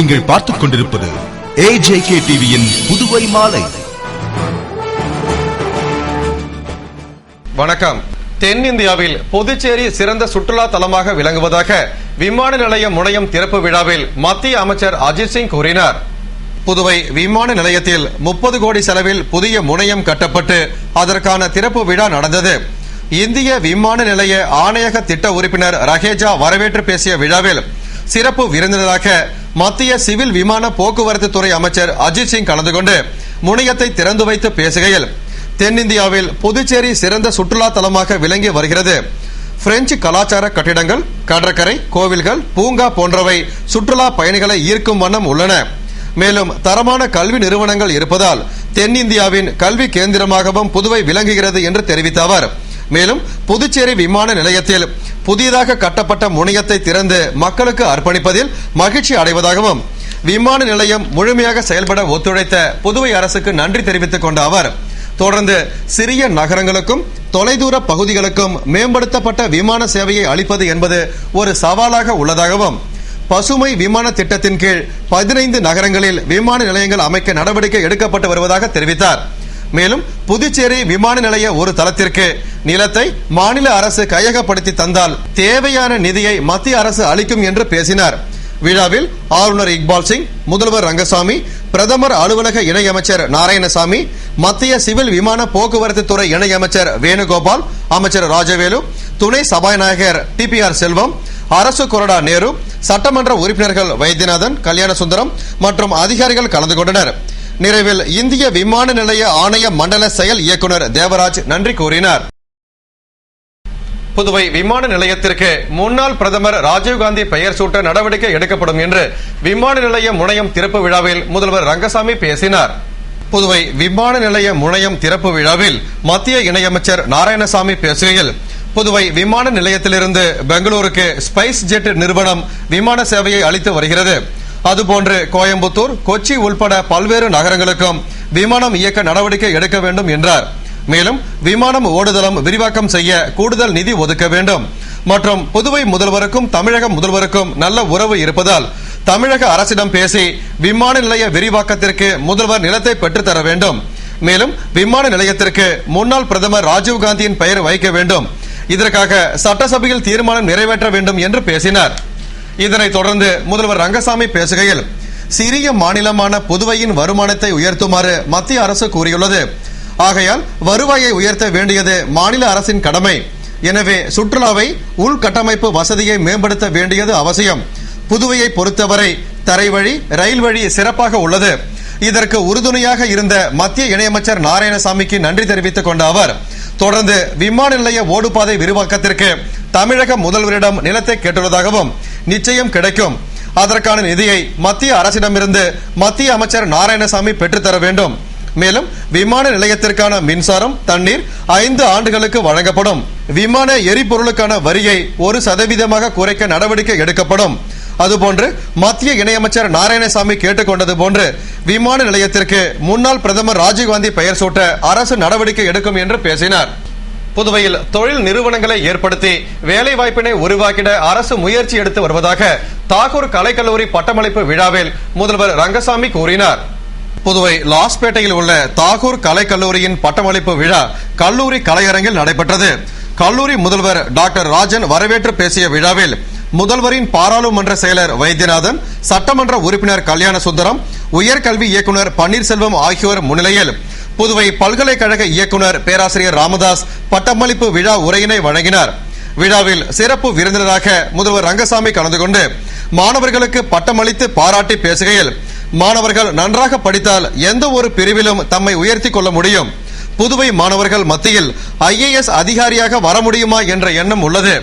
நீங்கள் பார்த்துக் கொண்டிருப்பது AJK டிவியின் புதுவை மாலை. வணக்கம். தென்னிந்தியாவில் புதுச்சேரி சிறந்த சுற்றுலா தலமாக விளங்குவதாக விமான நிலைய முனையம் திறப்பு விழாவில் மத்திய அமைச்சர் அஜித் சிங் கூறினார். புதுவை விமான நிலையத்தில் 30 கோடி செலவில் புதிய முனையம் கட்டப்பட்டு அதற்கான திறப்பு விழா நடந்தது. இந்திய விமான நிலைய ஆணையக திட்ட உறுப்பினர் ரஹேஜா வரவேற்று பேசிய விழாவில் சிறப்பு விருந்தினராக மத்திய சிவில் விமான போக்குவரத்து துறை அமைச்சர் அஜித் சிங் கலந்து கொண்டு முனையத்தை திறந்து வைத்து பேசுகையில், தென்னிந்தியாவில் புதுச்சேரி சிறந்த சுற்றுலா தலமாக விளங்கி வருகிறது. பிரெஞ்சு கலாச்சார கட்டிடங்கள், கடற்கரை, கோவில்கள், பூங்கா போன்றவை சுற்றுலா பயணிகளை ஈர்க்கும் வண்ணம் உள்ளன. மேலும் தரமான கல்வி நிறுவனங்கள் இருப்பதால் தென்னிந்தியாவின் கல்வி கேந்திரமாகவும் புதுவை விளங்குகிறது என்று தெரிவித்த அவர், மேலும் புதுச்சேரி விமான நிலையத்தில் புதியதாக கட்டப்பட்ட முனையத்தை திறந்து மக்களுக்கு அர்ப்பணிப்பதில் மகிழ்ச்சி அடைவதாகவும், விமான நிலையம் முழுமையாக செயல்பட ஒத்துழைத்த புதுவை அரசுக்கு நன்றி தெரிவித்துக் கொண்ட அவர், தொடர்ந்து சிறிய நகரங்களுக்கும் தொலைதூர பகுதிகளுக்கும் மேம்படுத்தப்பட்ட விமான சேவையை அளிப்பது என்பது ஒரு சவாலாக உள்ளதாகவும், பசுமை விமான திட்டத்தின் கீழ் 15 நகரங்களில் விமான நிலையங்கள் அமைக்க நடவடிக்கை எடுக்கப்பட்டு வருவதாக தெரிவித்தார். மேலும் புதுச்சேரி விமான நிலைய ஒரு தளத்திற்கு நிலத்தை மாநில அரசு கையகப்படுத்தி தந்தால் தேவையான நிதியை மத்திய அரசு அளிக்கும் என்று பேசினார். விழாவில் ஆளுநர் இக்பால் சிங், முதல்வர் ரங்கசாமி, பிரதமர் அலுவலக இணையமைச்சர் நாராயணசாமி, மத்திய சிவில் விமான போக்குவரத்து துறை இணையமைச்சர் வேணுகோபால், அமைச்சர் ராஜவேலு, துணை சபாநாயகர் TPR செல்வம், அரசு கொறடா நேரு, சட்டமன்ற உறுப்பினர்கள் வைத்தியநாதன், கல்யாணசுந்தரம் மற்றும் அதிகாரிகள் கலந்து கொண்டனர். நிறைவில் இந்திய விமான நிலைய ஆணைய மண்டல செயல் இயக்குநர் தேவராஜ் நன்றி கூறினார். புதுவை விமான நிலையத்திற்கு முன்னாள் பிரதமர் ராஜீவ்காந்தி பெயர் சூட்ட நடவடிக்கை எடுக்கப்படும் என்று விமான நிலைய முனையம் திறப்பு விழாவில் முதல்வர் ரங்கசாமி பேசினார். புதுவை விமான நிலைய முனையம் திறப்பு விழாவில் மத்திய இணையமைச்சர் நாராயணசாமி பேசுகையில், புதுவை விமான நிலையத்திலிருந்து பெங்களூருக்கு ஸ்பைஸ் ஜெட் நிறுவனம் விமான சேவையை அளித்து வருகிறது. அதுபோன்று கோயம்புத்தூர், கொச்சி உள்பட பல்வேறு நகரங்களுக்கும் விமானம் இயக்க நடவடிக்கை எடுக்க வேண்டும் என்றார். மேலும் விமானம் ஓடுதளம் விரிவாக்கம் செய்ய கூடுதல் நிதி ஒதுக்க வேண்டும் மற்றும் புதுவை முதல்வருக்கும் தமிழக முதல்வருக்கும் நல்ல உறவு இருப்பதால் தமிழக அரசிடம் பேசி விமான நிலைய விரிவாக்கத்திற்கு முதல்வர் நிலத்தை பெற்றுத்தர வேண்டும். மேலும் விமான நிலையத்திற்கு முன்னாள் பிரதமர் ராஜீவ்காந்தியின் பெயர் வைக்க வேண்டும். இதற்காக சட்டசபையில் தீர்மானம் நிறைவேற்ற வேண்டும் என்று பேசினார். இதனைத் தொடர்ந்து முதல்வர் ரங்கசாமி பேசுகையில், சிறிய மாநிலமான புதுவையின் வருமானத்தை உயர்த்துமாறு மத்திய அரசு கூறியுள்ளது. ஆகையால் வருவாயை உயர்த்த வேண்டியது மாநில அரசின் கடமை. எனவே சுற்றுலாவை, உள்கட்டமைப்பு வசதியை மேம்படுத்த வேண்டியது அவசியம். புதுவையை பொறுத்தவரை தரைவழி, ரயில் வழி சிறப்பாக உள்ளது. இதற்கு உறுதுணையாக இருந்த மத்திய இணையமைச்சர் நாராயணசாமிக்கு நன்றி தெரிவித்துக் கொண்ட அவர், தொடர்ந்து விமான நிலைய ஓடுபாதை விரிவாக்கத்திற்கு தமிழக முதல்வரிடம் நிலத்தை கேட்டுள்ளதாகவும், நிச்சயம் கிடைக்கும். அதற்கான நிதியை மத்திய அரசிடமிருந்து மத்திய அமைச்சர் நாராயணசாமி பெற்றுத்தர வேண்டும். மேலும் விமான நிலையத்திற்கான மின்சாரம், தண்ணீர் 5 ஆண்டுகளுக்கு வழங்கப்படும். விமான எரிபொருளுக்கான வரியை 1% குறைக்க நடவடிக்கை எடுக்கப்படும். அதுபோன்று மத்திய இணையமைச்சர் நாராயணசாமி கேட்டுக்கொண்டது போன்று விமான நிலையத்திற்கு முன்னாள் பிரதமர் ராஜீவ்காந்தி பெயர் சூட்ட அரசு நடவடிக்கை எடுக்கும் என்று பேசினார். புதுவையில் தொழில் நிறுவனங்களை ஏற்படுத்தி வேலை வாய்ப்பினை உருவாக்கிட அரசு முயற்சி எடுத்து வருவதாக தாகூர் கலைக்கல்லூரி பட்டமளிப்பு விழாவில் முதல்வர் ரங்கசாமி கூறினார். புதுவை லாஸ்பேட்டையில் உள்ள தாகூர் கலைக்கல்லூரியின் பட்டமளிப்பு விழா கல்லூரி கலையரங்கில் நடைபெற்றது. கல்லூரி முதல்வர் டாக்டர் ராஜன் வரவேற்று பேசிய விழாவில் முதல்வரின் பாராளுமன்ற செயலர் வைத்தியநாதன், சட்டமன்ற உறுப்பினர் கல்யாணசுந்தரம், உயர்கல்வி இயக்குநர் பன்னீர்செல்வம் ஆகியோர் முன்னிலையில் புதுவை பல்கலைக்கழக இயக்குநர் பேராசிரியர் ராமதாஸ் பட்டமளிப்பு விழா உரையினை வழங்கினார். விழாவில் சிறப்பு விருந்தினராக முதல்வர் ரங்கசாமி கலந்து கொண்டு மாணவர்களுக்கு பட்டமளித்து பாராட்டி பேசுகையில், மாணவர்கள் நன்றாக படித்தால் எந்த ஒரு பிரிவிலும் தம்மை உயர்த்தி கொள்ள முடியும். புதுவை மாணவர்கள் மத்தியில் IAS அதிகாரியாக வர முடியுமா என்ற எண்ணம் உள்ளது.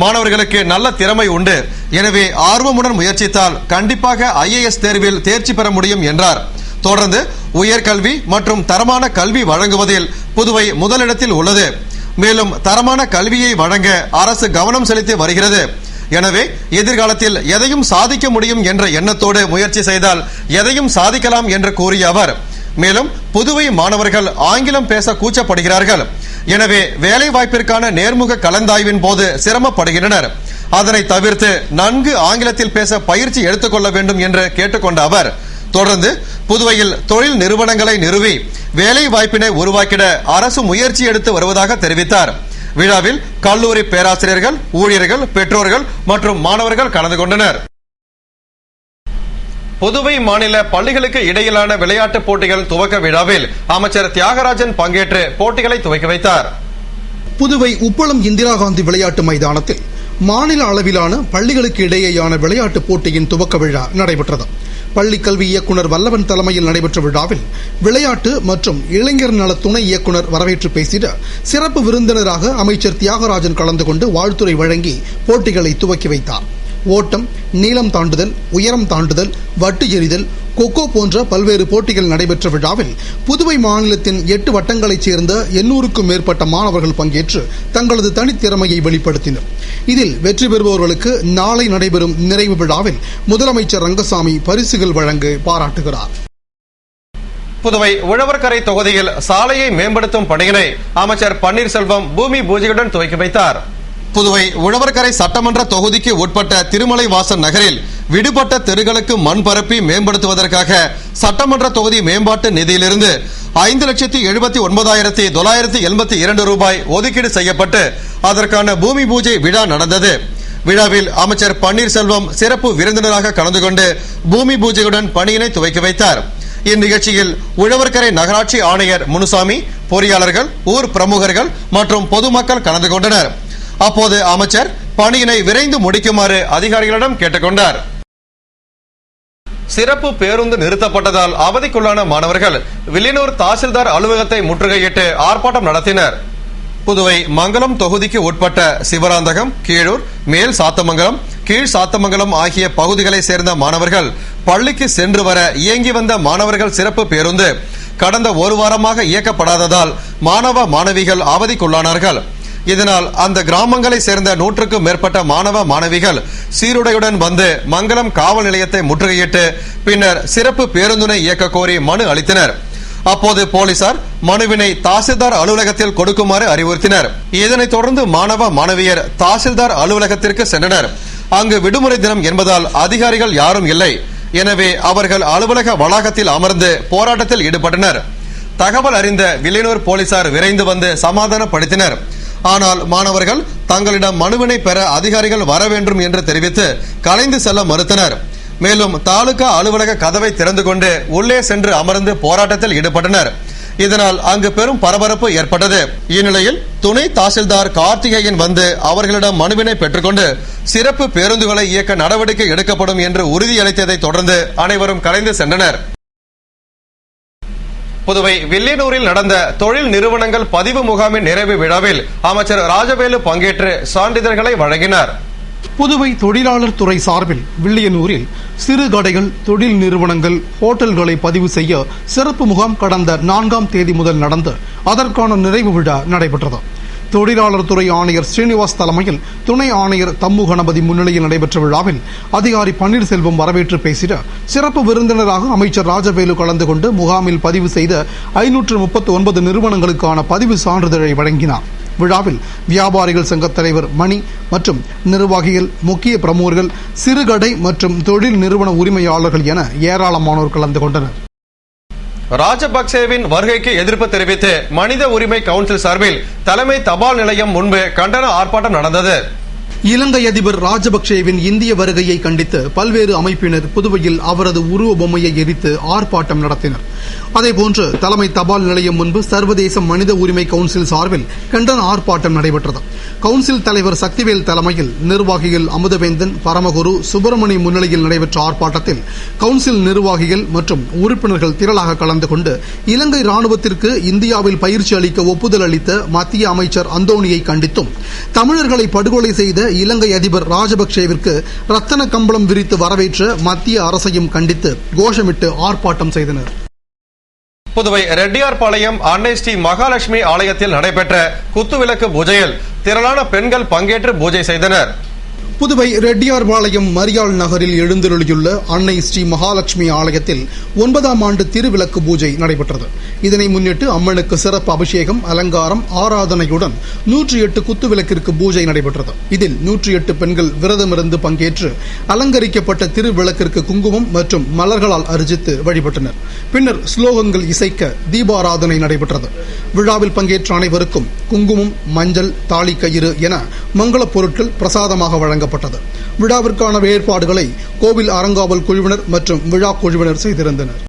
மாணவர்களுக்கு நல்ல திறமை உண்டு. எனவே ஆர்வமுடன் முயற்சித்தால் கண்டிப்பாக IAS தேர்வில் தேர்ச்சி பெற முடியும் என்றார். தொடர்ந்து உயர்கல்வி மற்றும் தரமான கல்வி வழங்குவதில் புதுவை முதலிடத்தில் உள்ளது. மேலும் தரமான கல்வியை வழங்க அரசு கவனம் செலுத்தி வருகிறது. எனவே எதிர்காலத்தில் எதையும் சாதிக்க முடியும் என்ற எண்ணத்தோடு முயற்சி செய்தால் எதையும் சாதிக்கலாம் என்று கூறிய அவர், மேலும் புதுவை மாணவர்கள் ஆங்கிலம் பேச கூச்சப்படுகிறார்கள். எனவே வேலை வாய்ப்பிற்கான நேர்முக கலந்தாய்வின் போது சிரமப்படுகின்றனர். அதனை தவிர்த்து நன்கு ஆங்கிலத்தில் பேச பயிற்சி எடுத்துக்கொள்ள வேண்டும் என்று கேட்டுக்கொண்ட அவர் தொடர்ந்து புதுவையில் தொழில் நிறுவனங்களை நிறுவி வேலை வாய்ப்பினை உருவாக்கிட அரசு முயற்சி எடுத்து வருவதாக தெரிவித்தார். விழாவில் கல்லூரி பேராசிரியர்கள், ஊழியர்கள், பெற்றோர்கள் மற்றும் மாணவர்கள் கலந்து கொண்டனர். புதுவை மாநில பள்ளிகளுக்கு இடையிலான விளையாட்டுப் போட்டிகள் துவக்க விழாவில் அமைச்சர் தியாகராஜன் பங்கேற்று போட்டிகளை துவக்கி வைத்தார். புதுவை உப்பளம் இந்திரா காந்தி விளையாட்டு மைதானத்தில் மாநில அளவிலான பள்ளிகளுக்கு இடையேயான விளையாட்டுப் போட்டியின் துவக்க விழா நடைபெற்றது. பள்ளிக் கல்வி இயக்குநர் வல்லவன் தலைமையில் நடைபெற்ற விழாவில் விளையாட்டு மற்றும் இளைஞர் நல துணை இயக்குநர் வரவேற்று பேசிட சிறப்பு விருந்தினராக அமைச்சர் தியாகராஜன் கலந்து கொண்டு வாழ்த்துரை வழங்கி போட்டிகளை துவக்கி வைத்தார். ஓட்டம், நீளம் தாண்டுதல், உயரம் தாண்டுதல், வட்டு எறிதல், கொக்கோ போன்ற பல்வேறு போட்டிகள் நடைபெற்ற விழாவில் புதுவை மாநிலத்தின் 8 வட்டங்களைச் சேர்ந்த 800க்கும் மேற்பட்ட மாணவர்கள் பங்கேற்று தங்களது தனித்திறமையை வெளிப்படுத்தினர். இதில் வெற்றி பெறுபவர்களுக்கு நாளை நடைபெறும் நிறைவு விழாவில் முதலமைச்சர் ரங்கசாமி பரிசுகள் வழங்க பாராட்டுகிறார். புதுவை உழவர்கரை தொகுதியில் சாலையை மேம்படுத்தும் பணியினை அமைச்சர் பன்னீர்செல்வம் பூமி பூஜையுடன் துவக்கி வைத்தார். புதுவை உழவர்கரை சட்டமன்ற தொகுதிக்கு உட்பட்ட திருமலை வாசன் நகரில் விடுபட்ட தெருகளுக்கு மண் பரப்பி மேம்படுத்துவதற்காக சட்டமன்ற தொகுதி மேம்பாட்டு நிதியிலிருந்து 5,79,982 ரூபாய் ஒதுக்கீடு செய்யப்பட்டு அதற்கான பூமி பூஜை விழா நடந்தது. விழாவில் அமைச்சர் பன்னீர்செல்வம் சிறப்பு விருந்தினராக கலந்து கொண்டு பூமி பூஜையுடன் பணியினை துவக்கி வைத்தார். இந்நிகழ்ச்சியில் உழவர்கரை நகராட்சி ஆணையர் முனுசாமி, பொறியாளர்கள், ஊர் பிரமுகர்கள் மற்றும் பொதுமக்கள் கலந்து கொண்டனர். அப்போது அமைச்சர் பணியினை விரைந்து முடிக்குமாறு அதிகாரிகளிடம் கேட்டுக்கொண்டார். சிறப்பு பேருந்து நிறுத்தப்பட்டதால் அவதிக்குள்ளான மாணவர்கள் வில்லியனூர் தாசில்தார் அலுவலகத்தை முற்றுகையிட்டு ஆர்ப்பாட்டம் நடத்தினர். புதுவை மங்கலம் தொகுதிக்கு உட்பட்ட சிவராந்தகம், கீழூர், மேல் சாத்தமங்கலம், கீழ் சாத்தமங்கலம் ஆகிய பகுதிகளை சேர்ந்த மாணவர்கள் பள்ளிக்கு சென்று வர இயங்கி வந்த மாணவர்கள் சிறப்பு பேருந்து கடந்த ஒரு வாரமாக இயக்கப்படாததால் மாணவ மாணவிகள் அவதிக்குள்ளானார்கள். இதனால் அந்த கிராமங்களை சேர்ந்த 100க்கும் மேற்பட்ட மாணவ மாணவிகள் சீருடையுடன் வந்து மங்கலம் காவல் நிலையத்தை முற்றுகையிட்டு பின்னர் சிறப்பு பேருந்தினை இயக்க கோரி மனு அளித்தனர். அப்போது போலீசார் மனுவினை தாசில்தார் அலுவலகத்தில் கொடுக்குமாறு அறிவுறுத்தினர். இதனைத் தொடர்ந்து மாணவ மாணவியர் தாசில்தார் அலுவலகத்திற்கு சென்றனர். அங்கு விடுமுறை தினம் என்பதால் அதிகாரிகள் யாரும் இல்லை. எனவே அவர்கள் அலுவலக வளாகத்தில் அமர்ந்து போராட்டத்தில் ஈடுபட்டனர். தகவல் அறிந்த வில்லியனூர் போலீசார் விரைந்து வந்து சமாதானப்படுத்தினர். ஆனால் மாணவர்கள் தங்களிடம் மனுவினை பெற அதிகாரிகள் வர வேண்டும் என்று தெரிவித்து கலைந்து செல்ல மறுத்தனர். மேலும் தாலுகா அலுவலக கதவை திறந்து கொண்டு உள்ளே சென்று அமர்ந்து போராட்டத்தில் ஈடுபட்டனர். இதனால் அங்கு பெரும் பரபரப்பு ஏற்பட்டது. இந்நிலையில் துணை தாசில்தார் கார்த்திகேயன் வந்து அவர்களிடம் மனுவினை பெற்றுக்கொண்டு சிறப்பு பேருந்துகளை இயக்க நடவடிக்கை எடுக்கப்படும் என்று உறுதியளித்ததை தொடர்ந்து அனைவரும் கலைந்து சென்றனர். புதுவை வில்லியனூரில் நடந்த தொழில் நிறுவனங்கள் பதிவு முகாமின் நிறைவு விழாவில் அமைச்சர் ராஜவேலு பங்கேற்று சான்றிதழ்களை வழங்கினார். புதுவை தொழிலாளர் துறை சார்பில் வில்லியனூரில் சிறு கடைகள், தொழில் நிறுவனங்கள், ஹோட்டல்களை பதிவு செய்ய சிறப்பு முகாம் கடந்த 4ஆம் தேதி முதல் நடந்து அதற்கான நிறைவு விழா நடைபெற்றது. தொழிலாளர் துறை ஆணையர் ஸ்ரீனிவாஸ் தலைமையில் துணை ஆணையர் தம்மு கணபதி முன்னிலையில் நடைபெற்ற விழாவில் அதிகாரி பன்னீர்செல்வம் வரவேற்று பேசிட சிறப்பு விருந்தினராக அமைச்சர் ராஜவேலு கலந்து கொண்டு முகாமில் பதிவு செய்த 539 நிறுவனங்களுக்கான பதிவு சான்றிதழை வழங்கினார். விழாவில் வியாபாரிகள் சங்க தலைவர் மணி மற்றும் நிர்வாகிகள், முக்கிய பிரமுகர்கள், சிறுகடை மற்றும் தொழில் நிறுவன உரிமையாளர்கள் என ஏராளமானோர் கலந்து கொண்டனர். ராஜபக்சேவின் வருகைக்கு எதிர்ப்பு தெரிவித்து மனித உரிமை கவுன்சில் சார்பில் தலைமை தபால் நிலையம் முன்பு கண்டன ஆர்ப்பாட்டம் நடந்தது. இலங்கை அதிபர் ராஜபக்சேவின் இந்திய வருகையை கண்டித்து பல்வேறு அமைப்பினர் புதுவையில் அவரது உருவ பொம்மையை எரித்து ஆர்ப்பாட்டம் நடத்தினர். அதேபோன்று தலைமை தபால் நிலையம் முன்பு சர்வதேச மனித உரிமை கவுன்சில் சார்பில் கண்டன ஆர்ப்பாட்டம் நடைபெற்றது. கவுன்சில் தலைவர் சக்திவேல் தலைமையில் நிர்வாகிகள் அமுதவேந்தன், பரமகுரு, சுப்பிரமணி முன்னிலையில் நடைபெற்ற ஆர்ப்பாட்டத்தில் கவுன்சில் நிர்வாகிகள் மற்றும் உறுப்பினர்கள் திரளாக கலந்து கொண்டு இலங்கை ராணுவத்திற்கு இந்தியாவில் பயிற்சி அளிக்க ஒப்புதல் அளித்த மத்திய அமைச்சர் அந்தோணியை கண்டித்தும், தமிழர்களை படுகொலை செய்த இலங்கை அதிபர் ராஜபக்சேவிற்கு ரத்தன கம்பளம் விரித்து வரவேற்ற மத்திய அரசையும் கண்டித்து கோஷமிட்டு ஆர்ப்பாட்டம் செய்தனர். புதுவை ரெட்டியார்பாளையம் அன்னை ஸ்ரீ மகாலட்சுமி ஆலயத்தில் நடைபெற்ற குத்துவிளக்கு பூஜையில் திரளான பெண்கள் பங்கேற்று பூஜை செய்தனர். புதுவை ரெட்டியார்பாளையம் மரியாள் நகரில் எழுந்தருளியுள்ள அன்னை ஸ்ரீ மகாலட்சுமி ஆலயத்தில் 9ஆம் ஆண்டு திருவிளக்கு பூஜை நடைபெற்றது. இதனை முன்னிட்டு அம்மனுக்கு சிறப்பு அபிஷேகம், அலங்காரம், ஆராதனையுடன் 108 குத்துவிளக்கிற்கு பூஜை நடைபெற்றது. இதில் 108 பெண்கள் விரதமிருந்து பங்கேற்று அலங்கரிக்கப்பட்ட திருவிளக்கிற்கு குங்குமம் மற்றும் மலர்களால் அர்ச்சித்து வழிபட்டனர். பின்னர் ஸ்லோகங்கள் இசைக்க தீபாராதனை நடைபெற்றது. விழாவில் பங்கேற்ற அனைவருக்கும் குங்குமம், மஞ்சள், தாலி கயிறு என மங்களப் பொருட்கள் பிரசாதமாக வழங்கப்பட்டது. விழாவிற்கான ஏற்பாடுகளை கோவில் அறங்காவல் குழுவினர் மற்றும் விழா குழுவினர் செய்திருந்தனர்.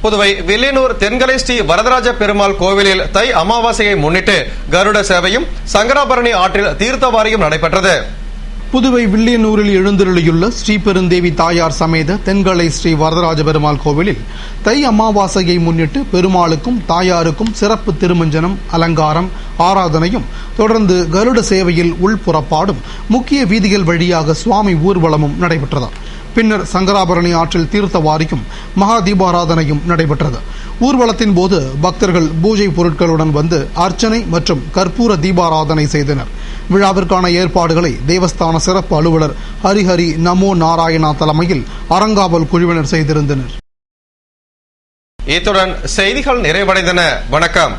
புதுவை வில்லியனூர் தென்கலை ஸ்ரீ வரதராஜ பெருமாள் கோவிலில் தை அமாவாசையை முன்னிட்டு கருட சேவையும் சங்கராபரணி ஆற்றில் தீர்த்தவாரியும் நடைபெற்றது. புதுவை வில்லியனூரில் எழுந்தருளியுள்ள ஸ்ரீபெருந்தேவி தாயார் சமேத தென்கலை ஸ்ரீ வரதராஜ பெருமாள் கோவிலில் தை அமாவாசையை முன்னிட்டு பெருமாளுக்கும் தாயாருக்கும் சிறப்பு திருமஞ்சனம், அலங்காரம், ஆராதனையும் தொடர்ந்து கருட சேவையில் உள்புறப்பாடும் முக்கிய வீதிகள் வழியாக சுவாமி ஊர்வலமும் நடைபெற்றது. பின்னர் சங்கராபரணி ஆற்றில் தீர்த்தவாரியும் மகா தீபாராதனையும் நடைபெற்றது. ஊர்வலத்தின் போது பக்தர்கள் பூஜை பொருட்களுடன் வந்து அர்ச்சனை மற்றும் கற்பூர தீபாராதனை செய்தனர். விழாவிற்கான ஏற்பாடுகளை தேவஸ்தான சிறப்பு அலுவலர் ஹரிஹரி நமோ நாராயணா தலைமையில் அறங்காவல் குழுவினர் செய்திருந்தனர். இத்துடன் செய்திகள் நிறைவடைந்தன. வணக்கம்.